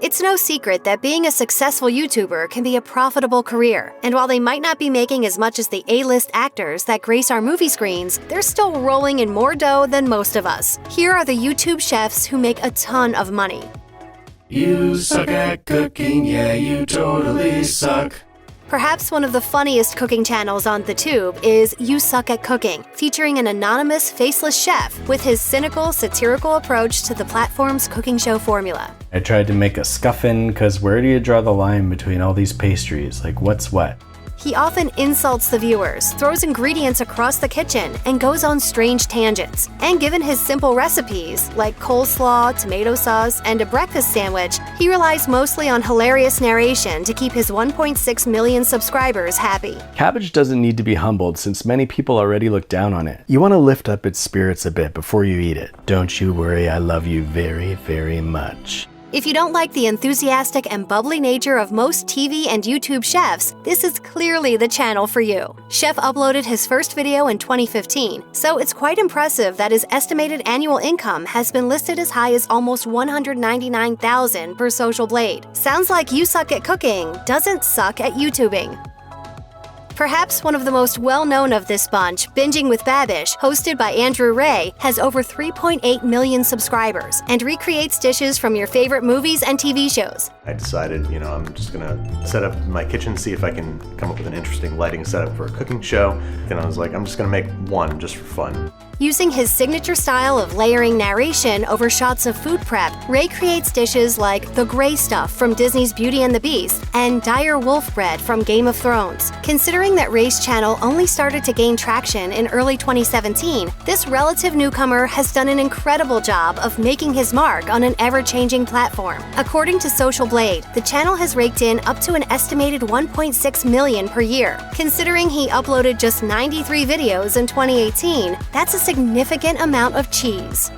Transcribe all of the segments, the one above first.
It's no secret that being a successful YouTuber can be a profitable career, and while they might not be making as much as the A-list actors that grace our movie screens, they're still rolling in more dough than most of us. Here are the YouTube chefs who make a ton of money. You suck at cooking, yeah, you totally suck. Perhaps one of the funniest cooking channels on the tube is You Suck at Cooking, featuring an anonymous, faceless chef with his cynical, satirical approach to the platform's cooking show formula. I tried to make a scuffin because where do you draw the line between all these pastries? Like, what's what? He often insults the viewers, throws ingredients across the kitchen, and goes on strange tangents. And given his simple recipes, like coleslaw, tomato sauce, and a breakfast sandwich, he relies mostly on hilarious narration to keep his 1.6 million subscribers happy. Cabbage doesn't need to be humbled since many people already look down on it. You want to lift up its spirits a bit before you eat it. Don't you worry, I love you very, very much. If you don't like the enthusiastic and bubbly nature of most TV and YouTube chefs, this is clearly the channel for you. Chef uploaded his first video in 2015, so it's quite impressive that his estimated annual income has been listed as high as almost $199,000 per Social Blade. Sounds like You Suck at Cooking doesn't suck at YouTubing. Perhaps one of the most well-known of this bunch, Binging with Babish, hosted by Rachael Ray, has over 3.8 million subscribers and recreates dishes from your favorite movies and TV shows. I decided, I'm just gonna set up my kitchen, see if I can come up with an interesting lighting setup for a cooking show. Then I was like, I'm just gonna make one just for fun. Using his signature style of layering narration over shots of food prep, Ray creates dishes like the gray stuff from Disney's Beauty and the Beast and dire wolf bread from Game of Thrones. Considering that Ray's channel only started to gain traction in early 2017, this relative newcomer has done an incredible job of making his mark on an ever-changing platform. According to Social Blade, the channel has raked in up to an estimated 1.6 million per year. Considering he uploaded just 93 videos in 2018, that's a significant amount of cheese.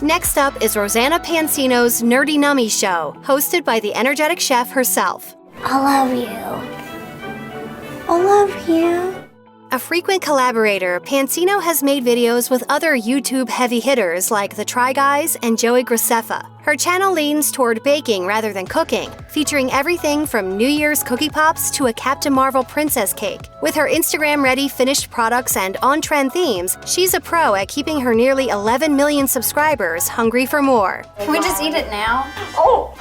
Next up is Rosanna Pansino's Nerdy Nummy Show, hosted by the energetic chef herself. I love you. I love you. A frequent collaborator, Pansino has made videos with other YouTube heavy hitters like The Try Guys and Joey Graceffa. Her channel leans toward baking rather than cooking, featuring everything from New Year's cookie pops to a Captain Marvel princess cake. With her Instagram-ready finished products and on-trend themes, she's a pro at keeping her nearly 11 million subscribers hungry for more. Can we just eat it now? Oh,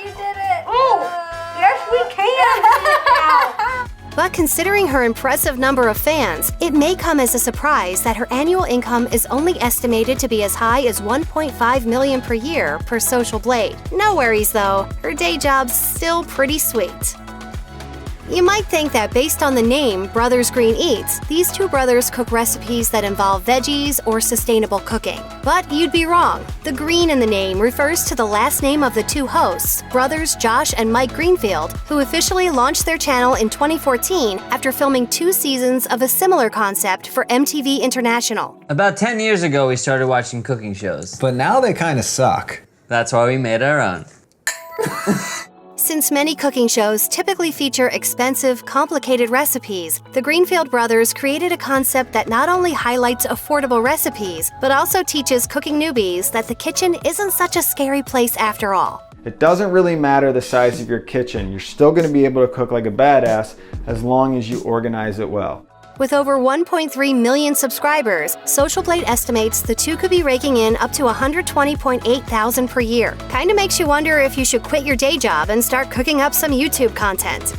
You did it! yes we can. But considering her impressive number of fans, it may come as a surprise that her annual income is only estimated to be as high as 1.5 million per year per Social Blade. No worries though, her day job's still pretty sweet. You might think that based on the name Brothers Green Eats, these two brothers cook recipes that involve veggies or sustainable cooking. But you'd be wrong. The green in the name refers to the last name of the two hosts, brothers Josh and Mike Greenfield, who officially launched their channel in 2014 after filming 2 seasons of a similar concept for MTV International. About 10 years ago, we started watching cooking shows. But now they kind of suck. That's why we made our own. Since many cooking shows typically feature expensive, complicated recipes, the Greenfield brothers created a concept that not only highlights affordable recipes, but also teaches cooking newbies that the kitchen isn't such a scary place after all. It doesn't really matter the size of your kitchen. You're still going to be able to cook like a badass as long as you organize it well. With over 1.3 million subscribers, Social Blade estimates the two could be raking in up to $120.8 thousand per year. Kinda makes you wonder if you should quit your day job and start cooking up some YouTube content.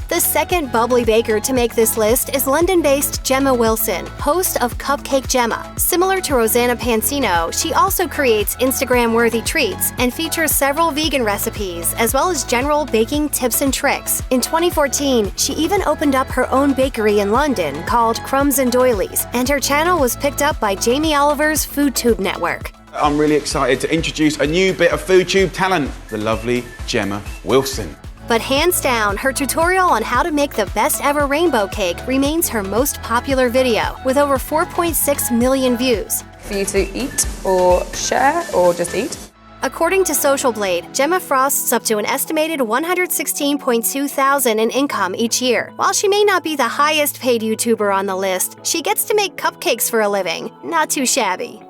The second bubbly baker to make this list is London-based Jemma Wilson, host of Cupcake Jemma. Similar to Rosanna Pansino, she also creates Instagram-worthy treats and features several vegan recipes, as well as general baking tips and tricks. In 2014, she even opened up her own bakery in London called Crumbs and Doilies, and her channel was picked up by Jamie Oliver's FoodTube network. I'm really excited to introduce a new bit of FoodTube talent, the lovely Jemma Wilson. But hands down, her tutorial on how to make the best ever rainbow cake remains her most popular video, with over 4.6 million views. For you to eat or share or just eat? According to Social Blade, Jemma frosts up to an estimated $116.2 thousand in income each year. While she may not be the highest paid YouTuber on the list, she gets to make cupcakes for a living. Not too shabby.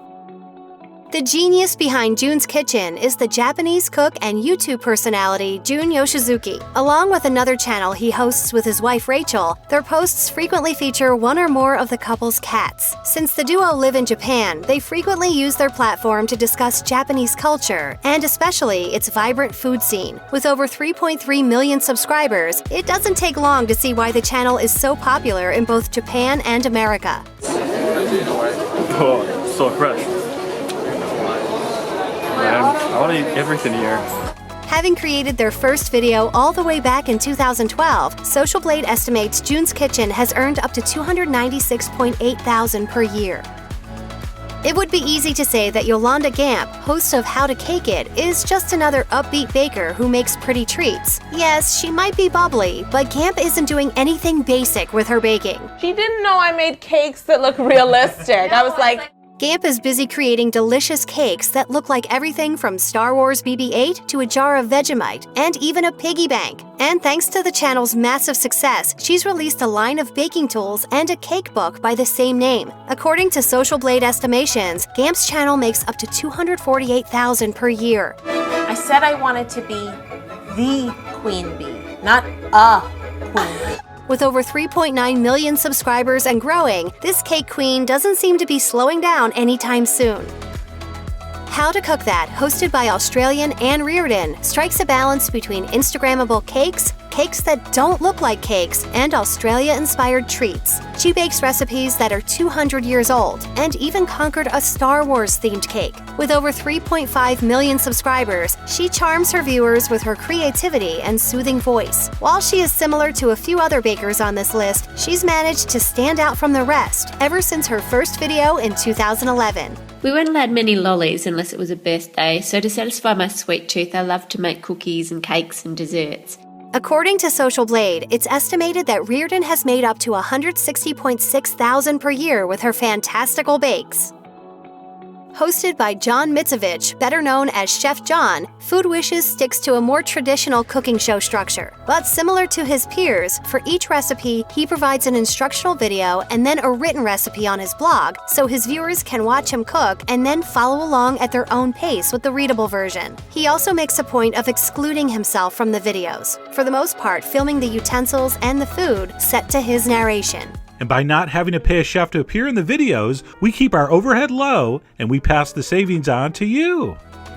The genius behind JunsKitchen is the Japanese cook and YouTube personality Jun Yoshizuki. Along with another channel he hosts with his wife Rachael, their posts frequently feature one or more of the couple's cats. Since the duo live in Japan, they frequently use their platform to discuss Japanese culture, and especially its vibrant food scene. With over 3.3 million subscribers, it doesn't take long to see why the channel is so popular in both Japan and America. Oh, so fresh. Man, I want to eat everything here. Having created their first video all the way back in 2012, Social Blade estimates JunsKitchen has earned up to $296.8 thousand per year. It would be easy to say that Yolanda Gamp, host of How to Cake It, is just another upbeat baker who makes pretty treats. Yes, she might be bubbly, but Gamp isn't doing anything basic with her baking. She didn't know I made cakes that look realistic. I was like, Gamp is busy creating delicious cakes that look like everything from Star Wars BB-8 to a jar of Vegemite, and even a piggy bank. And thanks to the channel's massive success, she's released a line of baking tools and a cake book by the same name. According to Social Blade estimations, Gamp's channel makes up to $248,000 per year. I said I wanted to be the queen bee, not a queen bee. With over 3.9 million subscribers and growing, this cake queen doesn't seem to be slowing down anytime soon. How to Cook That, hosted by Australian Anne Reardon, strikes a balance between Instagrammable cakes, cakes that don't look like cakes, and Australia-inspired treats. She bakes recipes that are 200 years old, and even conquered a Star Wars-themed cake. With over 3.5 million subscribers, she charms her viewers with her creativity and soothing voice. While she is similar to a few other bakers on this list, she's managed to stand out from the rest ever since her first video in 2011. We weren't allowed many lollies unless it was a birthday, so to satisfy my sweet tooth, I love to make cookies and cakes and desserts. According to Social Blade, it's estimated that Reardon has made up to $160.6 thousand per year with her fantastical bakes. Hosted by John Mitzovich, better known as Chef John, Food Wishes sticks to a more traditional cooking show structure. But similar to his peers, for each recipe, he provides an instructional video and then a written recipe on his blog, so his viewers can watch him cook and then follow along at their own pace with the readable version. He also makes a point of excluding himself from the videos, for the most part filming the utensils and the food set to his narration. And by not having to pay a chef to appear in the videos, we keep our overhead low and we pass the savings on to you.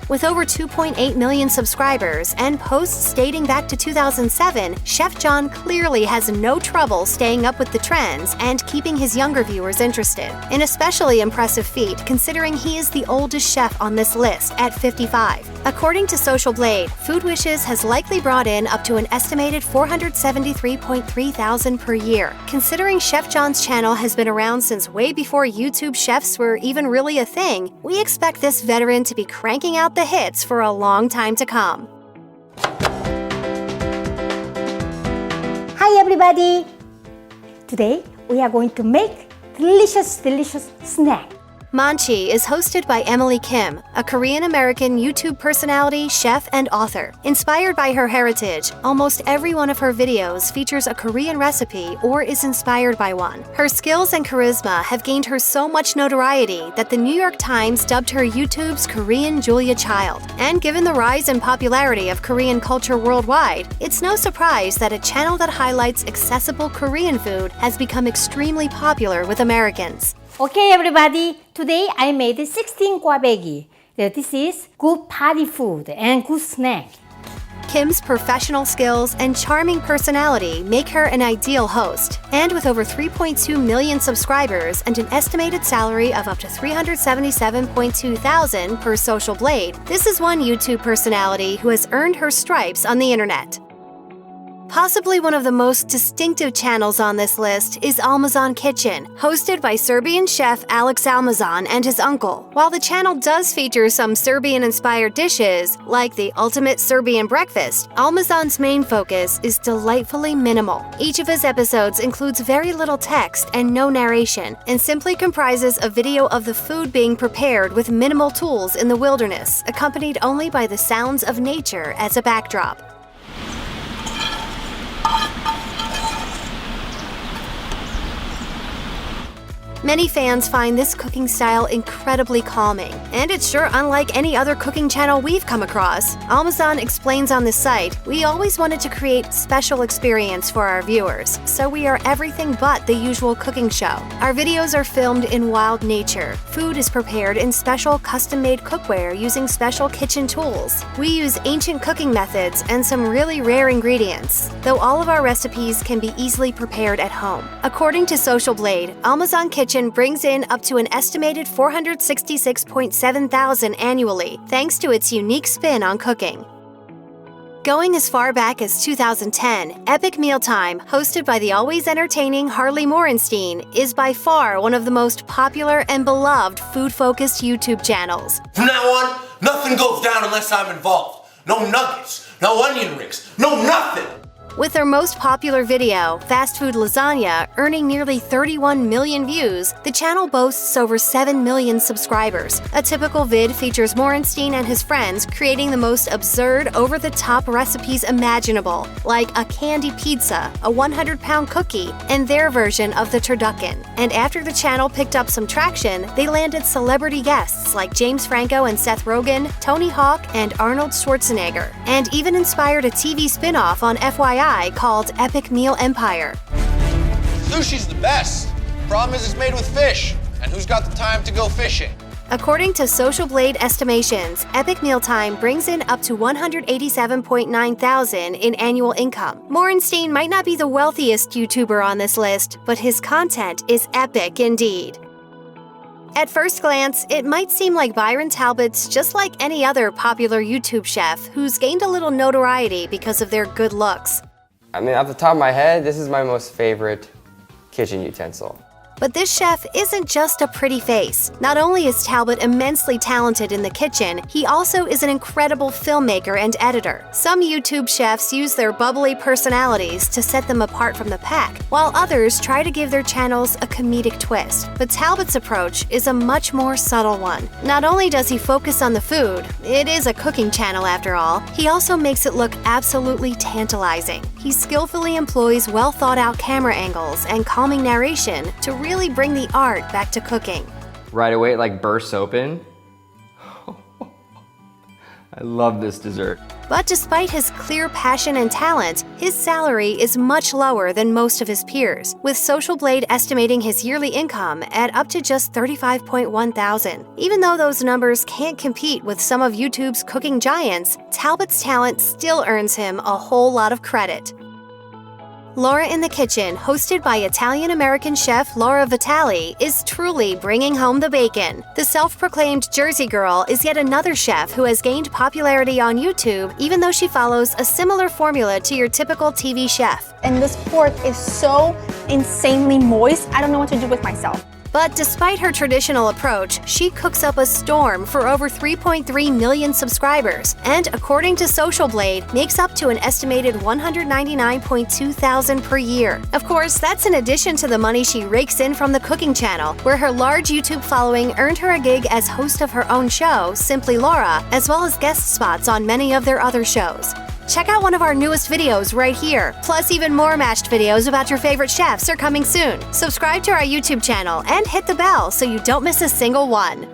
With over 2.8 million subscribers and posts dating back to 2007, Chef John clearly has no trouble staying up with the trends and keeping his younger viewers interested. An especially impressive feat considering he is the oldest chef on this list at 55. According to Social Blade, Food Wishes has likely brought in up to an estimated $473.3 thousand per year. Considering Chef John's channel has been around since way before YouTube chefs were even really a thing, we expect this veteran to be cranking out the hits for a long time to come. Hi everybody! Today we are going to make delicious snack. Maangchi is hosted by Emily Kim, a Korean-American YouTube personality, chef, and author. Inspired by her heritage, almost every one of her videos features a Korean recipe or is inspired by one. Her skills and charisma have gained her so much notoriety that the New York Times dubbed her YouTube's Korean Julia Child. And given the rise in popularity of Korean culture worldwide, it's no surprise that a channel that highlights accessible Korean food has become extremely popular with Americans. Okay everybody, today I made 16 꽈배기. This is good party food and good snack. Kim's professional skills and charming personality make her an ideal host. And with over 3.2 million subscribers and an estimated salary of up to $377.2 thousand per Social Blade, this is one YouTube personality who has earned her stripes on the internet. Possibly one of the most distinctive channels on this list is Almazan Kitchen, hosted by Serbian chef Alex Almazan and his uncle. While the channel does feature some Serbian-inspired dishes, like the ultimate Serbian breakfast, Almazan's main focus is delightfully minimal. Each of his episodes includes very little text and no narration, and simply comprises a video of the food being prepared with minimal tools in the wilderness, accompanied only by the sounds of nature as a backdrop. Many fans find this cooking style incredibly calming, and it's sure unlike any other cooking channel we've come across. Almazan explains on the site, "We always wanted to create special experience for our viewers, so we are everything but the usual cooking show. Our videos are filmed in wild nature. Food is prepared in special custom-made cookware using special kitchen tools. We use ancient cooking methods and some really rare ingredients, though all of our recipes can be easily prepared at home." According to Social Blade, Almazan Kitchen brings in up to an estimated $466.7 thousand annually, thanks to its unique spin on cooking. Going as far back as 2010, Epic Mealtime, hosted by the always entertaining Harley Morenstein, is by far one of the most popular and beloved food-focused YouTube channels. From now on, nothing goes down unless I'm involved. No nuggets, no onion rings, no nothing! With their most popular video, Fast Food Lasagna, earning nearly 31 million views, the channel boasts over 7 million subscribers. A typical vid features Morenstein and his friends creating the most absurd, over-the-top recipes imaginable, like a candy pizza, a 100-pound cookie, and their version of the turducken. And after the channel picked up some traction, they landed celebrity guests like James Franco and Seth Rogen, Tony Hawk, and Arnold Schwarzenegger, and even inspired a TV spin-off on FYI called Epic Meal Empire. Sushi's the best. Problem is it's made with fish, and who's got the time to go fishing? According to Social Blade estimations, Epic Mealtime brings in up to $187.9 thousand in annual income. Morenstein might not be the wealthiest YouTuber on this list, but his content is epic indeed. At first glance, it might seem like Byron Talbott's just like any other popular YouTube chef who's gained a little notoriety because of their good looks. I mean, off the top of my head, this is my most favorite kitchen utensil. But this chef isn't just a pretty face. Not only is Talbott immensely talented in the kitchen, he also is an incredible filmmaker and editor. Some YouTube chefs use their bubbly personalities to set them apart from the pack, while others try to give their channels a comedic twist. But Talbott's approach is a much more subtle one. Not only does he focus on the food, it is a cooking channel after all, he also makes it look absolutely tantalizing. He skillfully employs well-thought-out camera angles and calming narration to really bring the art back to cooking. Right away, it like bursts open. I love this dessert. But despite his clear passion and talent, his salary is much lower than most of his peers, with Social Blade estimating his yearly income at up to just $35.1 thousand. Even though those numbers can't compete with some of YouTube's cooking giants, Talbott's talent still earns him a whole lot of credit. Laura in the Kitchen, hosted by Italian-American chef Laura Vitale, is truly bringing home the bacon. The self-proclaimed Jersey girl is yet another chef who has gained popularity on YouTube, even though she follows a similar formula to your typical TV chef. And this pork is so insanely moist, I don't know what to do with myself. But despite her traditional approach, she cooks up a storm for over 3.3 million subscribers, and according to Social Blade, makes up to an estimated $199.2 thousand per year. Of course, that's in addition to the money she rakes in from the cooking channel, where her large YouTube following earned her a gig as host of her own show, Simply Laura, as well as guest spots on many of their other shows. Check out one of our newest videos right here. Plus, even more mashed videos about your favorite chefs are coming soon. Subscribe to our YouTube channel and hit the bell so you don't miss a single one.